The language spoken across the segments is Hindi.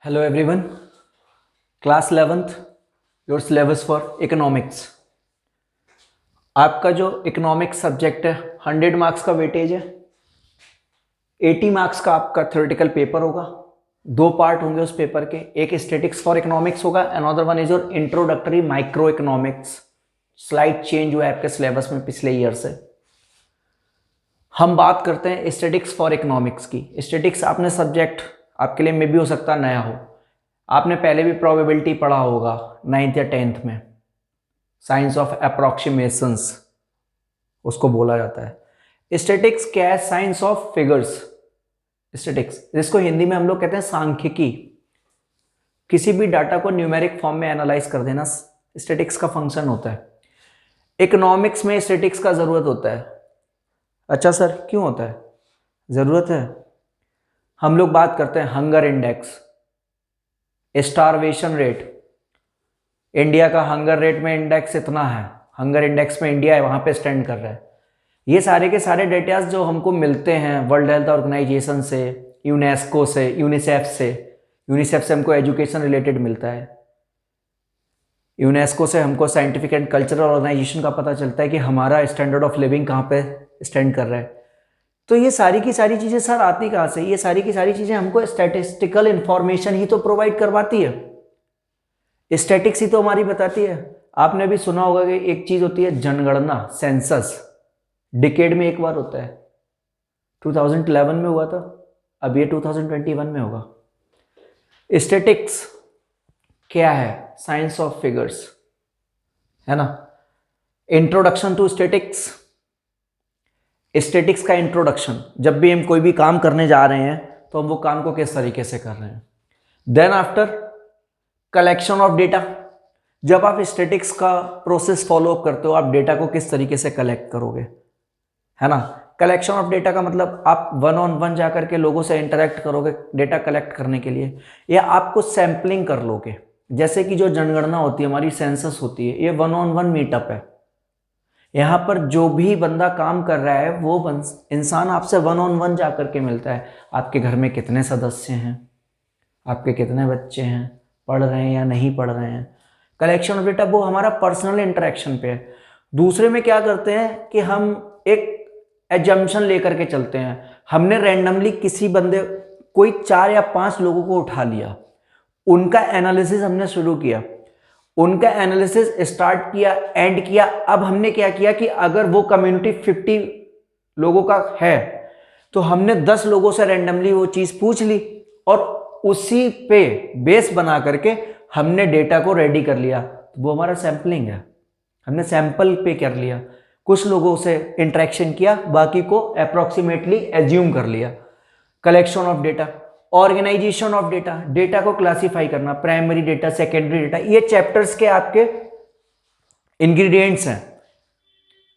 Hello everyone, class 11th your syllabus for economics. आपका जो इकोनॉमिक्स सब्जेक्ट है 100 मार्क्स का वेटेज है। 80 मार्क्स का आपका थ्योरेटिकल पेपर होगा। दो पार्ट होंगे उस पेपर के, एक स्टैटिक्स फॉर इकोनॉमिक्स होगा, another one is your introductory micro economics. Slide change हुआ है आपके सिलेबस में पिछले ईयर से। हम बात करते हैं स्टैटिक्स फॉर इकोनॉमिक्स की। स्टैटिक्स आपने सब्जेक्ट आपके लिए मे भी हो सकता नया हो, आपने पहले भी प्रोबेबिलिटी पढ़ा होगा 9th या 10th में। साइंस ऑफ अप्रोक्सीमेशंस उसको बोला जाता है। स्टैटिक्स क्या है? Science of figures. स्टैटिक्स जिसको हिंदी में हम लोग कहते हैं सांख्यिकी। किसी भी डाटा को न्यूमेरिक फॉर्म में एनालाइज कर देना स्टैटिक्स का फंक्शन होता है। इकोनॉमिक्स में स्टैटिक्स का जरूरत होता है। अच्छा सर, क्यों होता है? जरूरत है। हम लोग बात करते हैं hunger index, starvation rate. India का हंगर रेट में इंडेक्स इतना है, हंगर इंडेक्स में इंडिया है, वहां पे स्टैंड कर रहा है। ये सारे के सारे डेटास जो हमको मिलते हैं वर्ल्ड हेल्थ ऑर्गेनाइजेशन से, यूनेस्को से, यूनिसेफ से हमको एजुकेशन रिलेटेड मिलता है। यूनेस्को से हमको साइंटिफिक एंड कल्चरल ऑर्गेनाइजेशन का पता चलता है कि हमारा स्टैंडर्ड ऑफ लिविंग कहाँ पे स्टैंड कर रहा है। तो ये सारी की सारी चीज़ें सर आती कहाँ से? ये सारी की सारी चीज़ें हमको स्टैटिस्टिकल इंफॉर्मेशन ही तो प्रोवाइड करवाती है। स्टैटिक्स ही तो हमारी बताती है। आपने भी सुना होगा कि एक चीज़ होती है जनगणना, सेंसस। डिकेड में एक बार होता है। 2011 में हुआ था, अब ये 2021 में होगा। स्टैटिक्स क्या है? साइंस ऑफ फिगर्स, है ना। Introduction to statics. स्टैटिक्स का इंट्रोडक्शन, जब भी हम कोई भी काम करने जा रहे हैं तो हम वो काम को किस तरीके से कर रहे हैं। Then after collection of data. जब आप स्टैटिक्स का प्रोसेस फॉलो अप करते हो, आप डेटा को किस तरीके से कलेक्ट करोगे, है ना। कलेक्शन ऑफ डेटा का मतलब आप 1-on-1 जाकर के लोगों से इंटरेक्ट करोगे डेटा कलेक्ट करने के लिए, या आपको सैम्पलिंग कर लोगे। जैसे कि जो जनगणना होती है, हमारी सेंसस होती है, ये 1-on-1 मीटअप है। यहाँ पर जो भी बंदा काम कर रहा है वो इंसान आपसे 1-on-1 जाकर के मिलता है। आपके घर में कितने सदस्य हैं, आपके कितने बच्चे हैं, पढ़ रहे हैं या नहीं पढ़ रहे हैं। कलेक्शन ऑफ डेटा वो हमारा पर्सनल इंटरेक्शन पे है। दूसरे में क्या करते हैं कि हम एक एजम्पशन लेकर के चलते हैं। हमने रैंडमली किसी बंदे, कोई 4 या 5 लोगों को उठा लिया, उनका एनालिसिस हमने शुरू किया, उनका एनालिसिस स्टार्ट किया, एंड किया। अब हमने क्या किया कि अगर वो कम्युनिटी 50 लोगों का है तो हमने 10 लोगों से रैंडमली वो चीज़ पूछ ली और उसी पे बेस बना करके हमने डेटा को रेडी कर लिया। तो वो हमारा सैम्पलिंग है। हमने सैंपल पे कर लिया, कुछ लोगों से इंटरेक्शन किया, बाकी को अप्रोक्सीमेटली एज्यूम कर लिया। Collection of data. Organisation of data, data को क्लासिफाई करना, प्राइमरी डेटा, सेकेंडरी डेटा, ये चैप्टर्स के आपके इंग्रेडिएंट्स हैं।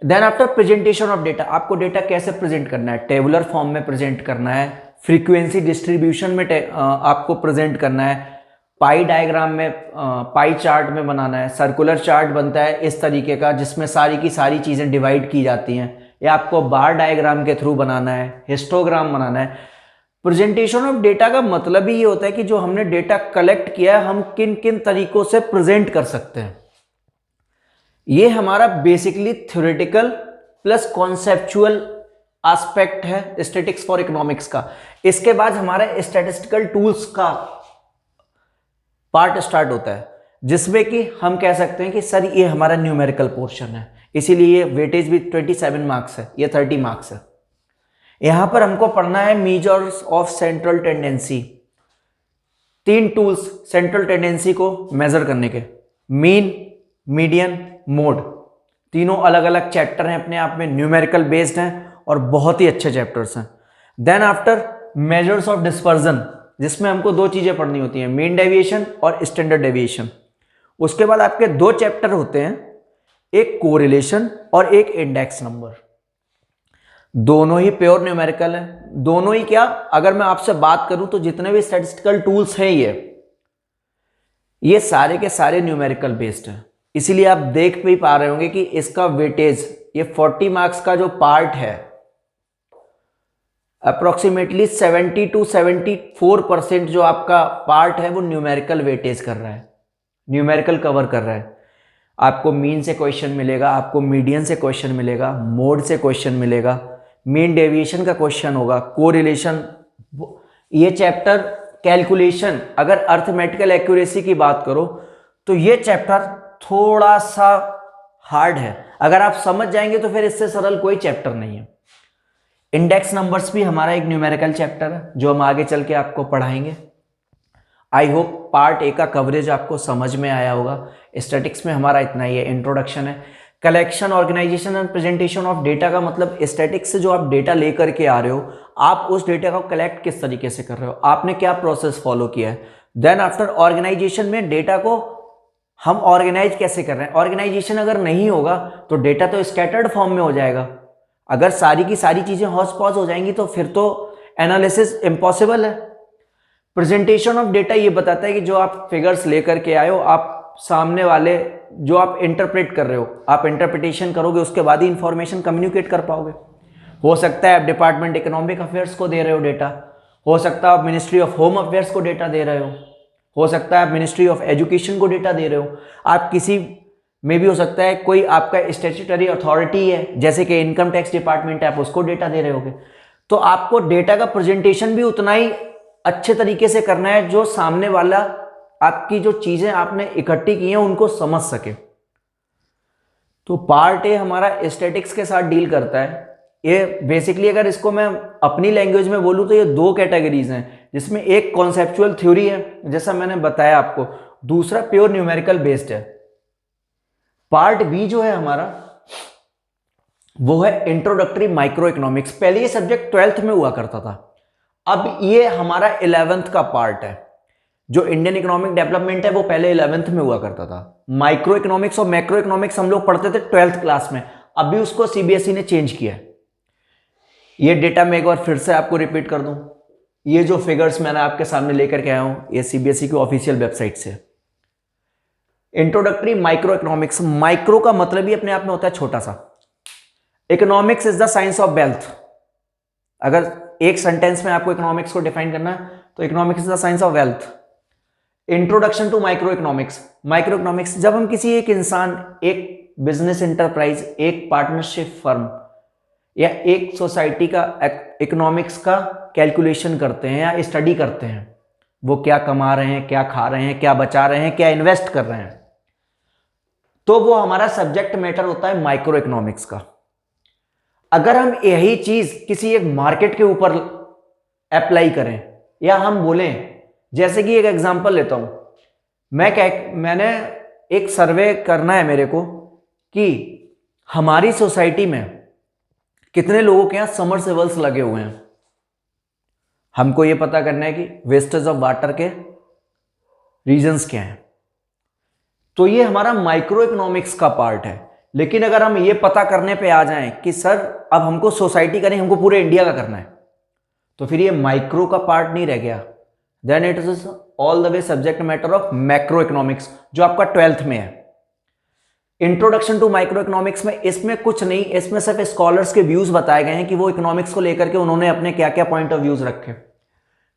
Then after presentation of data, आपको डेटा कैसे प्रेजेंट करना है? टेबुलर फॉर्म में प्रेजेंट करना है, फ्रीक्वेंसी डिस्ट्रीब्यूशन में आपको प्रेजेंट करना है, पाई डायग्राम में, पाई चार्ट में बनाना है, सर्कुलर चार्ट बनता है इस तरीके का जिसमें सारी की सारी चीज़ें डिवाइड की जाती हैं, या आपको बार डायग्राम के थ्रू बनाना है, हिस्टोग्राम बनाना है। प्रेजेंटेशन ऑफ डेटा का मतलब ही ये होता है कि जो हमने डेटा कलेक्ट किया है हम किन किन तरीकों से प्रेजेंट कर सकते हैं। ये हमारा basically theoretical plus conceptual aspect है स्टैटिक्स फॉर इकोनॉमिक्स का। इसके बाद हमारा स्टैटिस्टिकल टूल्स का पार्ट स्टार्ट होता है, जिसमें कि हम कह सकते हैं कि सर ये हमारा न्यूमेरिकल पोर्शन है, इसीलिए ये वेटेज भी 27 मार्क्स है, ये 30 मार्क्स है। यहां पर हमको पढ़ना है measures of central tendency. 3 tools central tendency को मेजर करने के, मीन, मीडियन, मोड। तीनों अलग अलग चैप्टर हैं, अपने आप में न्यूमेरिकल बेस्ड हैं और बहुत ही अच्छे चैप्टर्स हैं। Then after measures of dispersion, जिसमें हमको 2 चीजें पढ़नी होती हैं, मीन डेविएशन और स्टैंडर्ड डेविएशन। उसके बाद आपके 2 चैप्टर होते हैं, एक कोरिलेशन और एक इंडेक्स नंबर। दोनों ही प्योर न्यूमेरिकल है। दोनों ही क्या, अगर मैं आपसे बात करूं तो जितने भी स्टैटिस्टिकल टूल्स हैं ये सारे के सारे न्यूमेरिकल बेस्ड हैं। इसीलिए आप देख भी पा रहे होंगे कि इसका वेटेज, ये 40 मार्क्स का जो पार्ट है अप्रोक्सीमेटली 70 to 74% जो आपका पार्ट है वो न्यूमेरिकल वेटेज कर रहा है, न्यूमेरिकल कवर कर रहा है। आपको मीन से क्वेश्चन मिलेगा, आपको मीडियन से क्वेश्चन मिलेगा, मोड से क्वेश्चन मिलेगा, मीन डेविएशन का क्वेश्चन होगा, कोरिलेशन। ये चैप्टर कैलकुलेशन, अगर अर्थमेटिकल एक्यूरेसी की बात करो तो ये चैप्टर थोड़ा सा हार्ड है। अगर आप समझ जाएंगे तो फिर इससे सरल कोई चैप्टर नहीं है। इंडेक्स नंबर्स भी हमारा एक न्यूमेरिकल चैप्टर है जो हम आगे चल के आपको पढ़ाएंगे। आई होप पार्ट ए का कवरेज आपको समझ में आया होगा। स्टैटिक्स में हमारा इतना ही है, इंट्रोडक्शन है। Collection, organisation and presentation of data का मतलब स्टैटिक्स से जो आप डेटा लेकर के आ रहे हो, आप उस डेटा को कलेक्ट किस तरीके से कर रहे हो, आपने क्या प्रोसेस फॉलो किया है। देन आफ्टर ऑर्गेनाइजेशन में डेटा को हम ऑर्गेनाइज कैसे कर रहे हैं। ऑर्गेनाइजेशन अगर नहीं होगा तो डेटा तो स्कैटर्ड फॉर्म में हो जाएगा। अगर सारी की सारी चीजें हौच पौच हो जाएंगी तो फिर तो एनालिसिस इम्पॉसिबल है। प्रेजेंटेशन ऑफ डेटा ये बताता है कि जो आप फिगर्स लेकर के आए हो, आप सामने वाले जो आप इंटरप्रेट कर रहे हो, आप इंटरप्रिटेशन करोगे, उसके बाद ही इंफॉर्मेशन कम्युनिकेट कर पाओगे। हो सकता है आप डिपार्टमेंट इकोनॉमिक अफेयर्स को दे रहे हो डेटा, हो सकता है आप मिनिस्ट्री ऑफ होम अफेयर्स को डेटा दे रहे हो सकता है आप मिनिस्ट्री ऑफ एजुकेशन को डेटा दे रहे हो, आप किसी में भी हो सकता है कोई आपका स्टैट्यूटरी अथॉरिटी है जैसे कि इनकम टैक्स डिपार्टमेंट है, आप उसको डेटा दे रहे होगे। तो आपको डेटा का प्रेजेंटेशन भी उतना ही अच्छे तरीके से करना है जो सामने वाला आपकी जो चीजें आपने इकट्ठी की हैं उनको समझ सके। तो पार्ट ए हमारा स्टैटिक्स के साथ डील करता है। ये बेसिकली अगर इसको मैं अपनी लैंग्वेज में बोलूं तो ये दो कैटेगरीज हैं, जिसमें एक कॉन्सेप्चुअल थ्योरी है जैसा मैंने बताया आपको, दूसरा प्योर न्यूमेरिकल बेस्ड है। पार्ट बी जो है हमारा वो है इंट्रोडक्टरी माइक्रो इकोनॉमिक्स। पहले ये सब्जेक्ट 12th में हुआ करता था, अब ये हमारा 11th का पार्ट है। जो इंडियन इकोनॉमिक डेवलपमेंट है वो पहले 11th में हुआ करता था। माइक्रो इकोनॉमिक्स और मैक्रो इकोनॉमिक्स हम लोग पढ़ते थे 12th क्लास में, अभी उसको सीबीएसई ने चेंज किया है। ये डेटा मैं एक बार फिर से आपको रिपीट कर दूं, ये जो फिगर्स मैंने आपके सामने लेकर के आया हूं ये सीबीएसई की ऑफिशियल वेबसाइट से। इंट्रोडक्टरी माइक्रो इकोनॉमिक्स, माइक्रो का मतलब ही अपने आप में होता है छोटा सा। Economics is the science of wealth. अगर एक सेंटेंस में आपको इकोनॉमिक्स को डिफाइन करना है तो economics is the science of wealth. Introduction to micro economics, micro economics जब हम किसी एक इंसान, एक बिजनेस इंटरप्राइज, एक पार्टनरशिप फर्म या एक सोसाइटी का इकोनॉमिक्स का कैलकुलेशन करते हैं या स्टडी करते हैं, वो क्या कमा रहे हैं, क्या खा रहे हैं, क्या बचा रहे हैं, क्या इन्वेस्ट कर रहे हैं, तो वो हमारा सब्जेक्ट मैटर होता है माइक्रो इकोनॉमिक्स का। अगर हम यही चीज किसी एक मार्केट के ऊपर अप्लाई करें या हम बोलें, जैसे कि एक एग्जांपल लेता हूं, मैंने एक सर्वे करना है मेरे को कि हमारी सोसाइटी में कितने लोगों के यहां समरसेबल्स लगे हुए हैं। हमको यह पता करना है कि वेस्टेज ऑफ वाटर के रीजंस क्या हैं। तो ये हमारा माइक्रो इकोनॉमिक्स का पार्ट है। लेकिन अगर हम ये पता करने पे आ जाएं कि सर अब हमको सोसाइटी का नहीं, हमको पूरे इंडिया का करना है, तो फिर ये माइक्रो का पार्ट नहीं रह गया। Then it is all the way subject matter of macro economics जो आपका 12th में है। इंट्रोडक्शन टू माइक्रो इकोनॉमिक्स में इसमें कुछ नहीं, इसमें सिर्फ स्कॉलर्स के व्यूज बताए गए हैं कि वो इकोनॉमिक्स को लेकर के उन्होंने अपने क्या क्या पॉइंट ऑफ व्यूज रखे।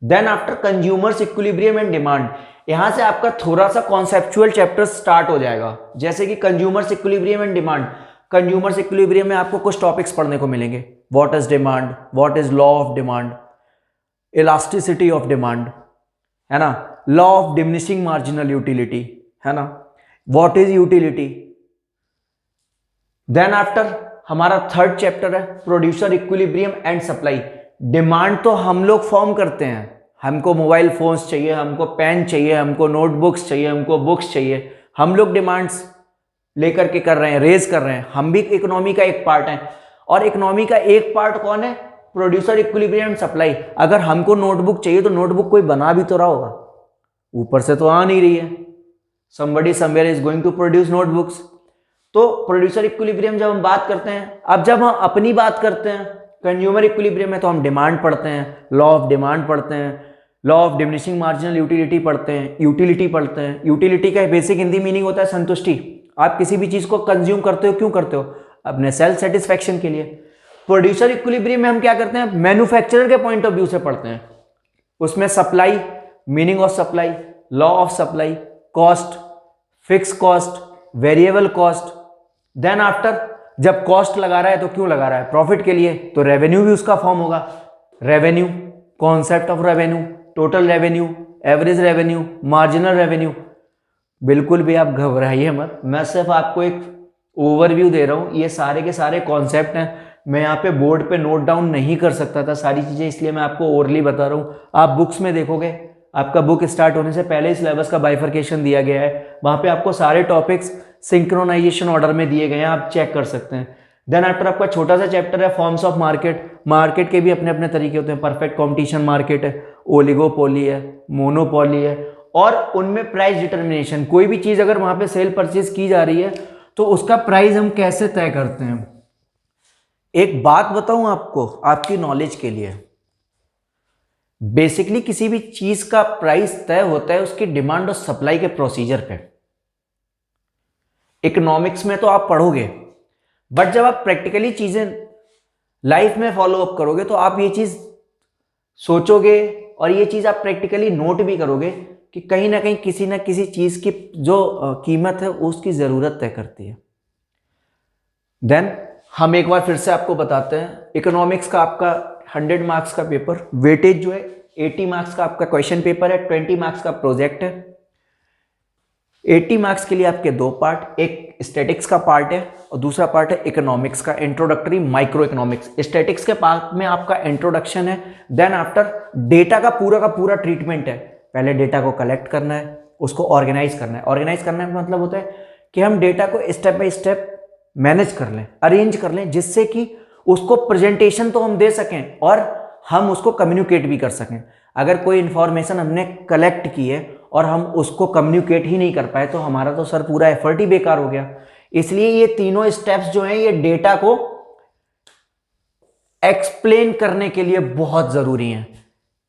Then after consumers equilibrium and demand, यहां से आपका थोड़ा सा कॉन्सेप्चुअल चैप्टर स्टार्ट हो जाएगा, जैसे कि consumers equilibrium and demand. Consumers equilibrium में आपको कुछ टॉपिक्स पढ़ने को मिलेंगे, what is demand, what is law of demand, elasticity of demand, है ना, law of diminishing marginal utility, है ना, what is utility. Then after हमारा थर्ड चैप्टर है producer equilibrium and supply. Demand तो हम लोग फॉर्म करते हैं, हमको मोबाइल फोन्स चाहिए, हमको पेन चाहिए, हमको नोटबुक्स चाहिए, हमको बुक्स चाहिए, हम लोग डिमांड्स लेकर के कर रहे हैं, रेज कर रहे हैं। हम भी इकोनॉमी का एक पार्ट है, और इकोनॉमी का एक पार्ट कौन है, प्रोड्यूसर इक्विलिब्रियम एंड सप्लाई। अगर हमको नोटबुक चाहिए तो नोटबुक कोई बना भी तो रहा होगा, ऊपर से तो आ नहीं रही है, somebody somewhere is going to produce notebooks। तो प्रोड्यूसर इक्विलिब्रियम जब हम बात करते हैं, अब जब हम अपनी बात करते हैं कंज्यूमर इक्विलिब्रियम में, तो हम डिमांड पढ़ते हैं, लॉ ऑफ डिमांड पढ़ते हैं, law of diminishing marginal utility पढ़ते हैं, यूटिलिटी पढ़ते हैं। यूटिलिटी का बेसिक हिंदी मीनिंग होता है संतुष्टि। आप किसी भी चीज को कंज्यूम करते हो, क्यों करते हो, अपने सेल्फ सेटिस्फेक्शन के लिए। प्रोड्यूसर इक्विलिब्रियम में हम क्या करते हैं, मैन्युफैक्चरर के पॉइंट ऑफ व्यू से पढ़ते हैं। उसमें supply, meaning of supply, law of supply, cost, fix cost, variable cost. Then after जब कॉस्ट लगा रहा है तो क्यों लगा रहा है, प्रॉफिट के लिए, तो रेवेन्यू भी उसका फॉर्म होगा। Revenue, concept of revenue, total revenue, average revenue, marginal revenue. बिल्कुल भी आप घबराइए मत, मैं सिर्फ आपको एक ओवरव्यू दे रहा हूं। ये सारे के सारे कॉन्सेप्ट हैं, मैं यहाँ पे बोर्ड पे नोट डाउन नहीं कर सकता था सारी चीजें, इसलिए मैं आपको ओरली बता रहा हूँ। आप बुक्स में देखोगे, आपका बुक स्टार्ट होने से पहले सिलेबस का बाइफर्केशन दिया गया है, वहां पे आपको सारे टॉपिक्स सिंक्रोनाइजेशन ऑर्डर में दिए गए हैं, आप चेक कर सकते हैं। देन आफ्टर आपका छोटा सा चैप्टर है फॉर्म्स ऑफ मार्केट। मार्केट के भी अपने अपने तरीके होते हैं, परफेक्ट कॉम्पिटिशन मार्केट है, ओलिगोपोली है, मोनोपोली है, और उनमें प्राइस डिटर्मिनेशन। कोई भी चीज अगर वहां पे सेल परचेज की जा रही है तो उसका प्राइस हम कैसे तय करते हैं। एक बात बताऊं आपको, आपकी नॉलेज के लिए, बेसिकली किसी भी चीज का प्राइस तय होता है उसकी डिमांड और सप्लाई के प्रोसीजर पे। इकोनॉमिक्स में तो आप पढ़ोगे, बट जब आप प्रैक्टिकली चीजें लाइफ में फॉलो अप करोगे तो आप ये चीज सोचोगे और ये चीज आप प्रैक्टिकली नोट भी करोगे कि कहीं ना कहीं किसी ना किसी चीज की जो कीमत है उसकी जरूरत तय करती है। देन हम एक बार फिर से आपको बताते हैं, इकोनॉमिक्स का आपका 100 मार्क्स का पेपर, वेटेज जो है 80 मार्क्स का आपका क्वेश्चन पेपर है, 20 मार्क्स का प्रोजेक्ट है। 80 मार्क्स के लिए आपके दो पार्ट, एक स्टैटिक्स का पार्ट है और दूसरा पार्ट है इकोनॉमिक्स का, इंट्रोडक्टरी माइक्रो इकोनॉमिक्स। स्टैटिक्स के पार्ट में आपका इंट्रोडक्शन है, देन आफ्टर डेटा का पूरा ट्रीटमेंट है। पहले डेटा को कलेक्ट करना है, उसको ऑर्गेनाइज करना है। ऑर्गेनाइज करने का मतलब होता है कि हम डेटा को स्टेप बाय स्टेप मैनेज कर लें, अरेंज कर लें, जिससे कि उसको प्रेजेंटेशन तो हम दे सकें और हम उसको कम्युनिकेट भी कर सकें। अगर कोई इंफॉर्मेशन हमने कलेक्ट की है और हम उसको कम्युनिकेट ही नहीं कर पाए तो हमारा तो सर पूरा एफर्ट ही बेकार हो गया। इसलिए ये तीनों स्टेप्स जो हैं ये डेटा को एक्सप्लेन करने के लिए बहुत जरूरी हैं।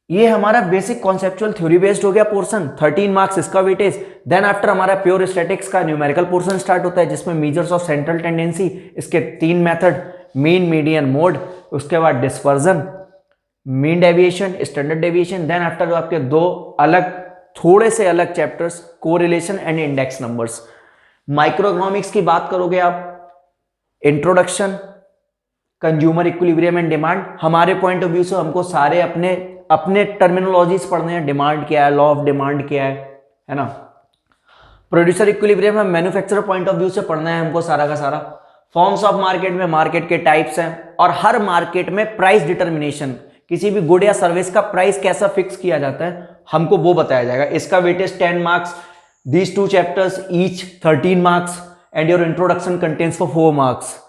ये हमारा बेसिक कॉन्सेप्चुअल थ्योरी बेस्ड हो गया पोर्शन, 13 मार्क्स इसका वेटेज। देन आफ्टर हमारा प्योर स्टैटिक्स का न्यूमेरिकल पोर्शन स्टार्ट होता है जिसमें मेजर्स ऑफ सेंट्रल टेंडेंसी, इसके 3 मेथड, मीन, मीडियन, मोड, उसके बाद dispersion, mean deviation, standard deviation. Then after आपके दो अलग, थोड़े से अलग chapters, correlation and index numbers. Micro economics की बात करोगे आप, introduction, consumer equilibrium and demand. हमारे पॉइंट ऑफ व्यू से हमको सारे अपने टर्मिनोलॉजीज पढ़ने हैं, डिमांड क्या है, लॉ ऑफ डिमांड क्या है ना। प्रोड्यूसर इक्विलिब्रियम हम मैन्युफैक्चरर पॉइंट ऑफ व्यू से पढ़ना है हमको सारा का सारा। फॉर्म्स ऑफ मार्केट में मार्केट के टाइप्स हैं और हर मार्केट में प्राइस डिटर्मिनेशन, किसी भी गुड या सर्विस का प्राइस कैसा फिक्स किया जाता है हमको वो बताया जाएगा। इसका weightage 10 marks, these 2 chapters each 13 marks and your introduction contains for 4 marks.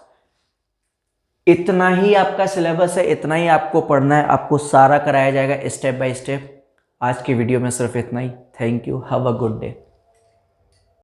इतना ही आपका सिलेबस है, इतना ही आपको पढ़ना है, आपको सारा कराया जाएगा स्टेप बाय स्टेप। आज की वीडियो में सिर्फ इतना ही। Thank you, have a good day.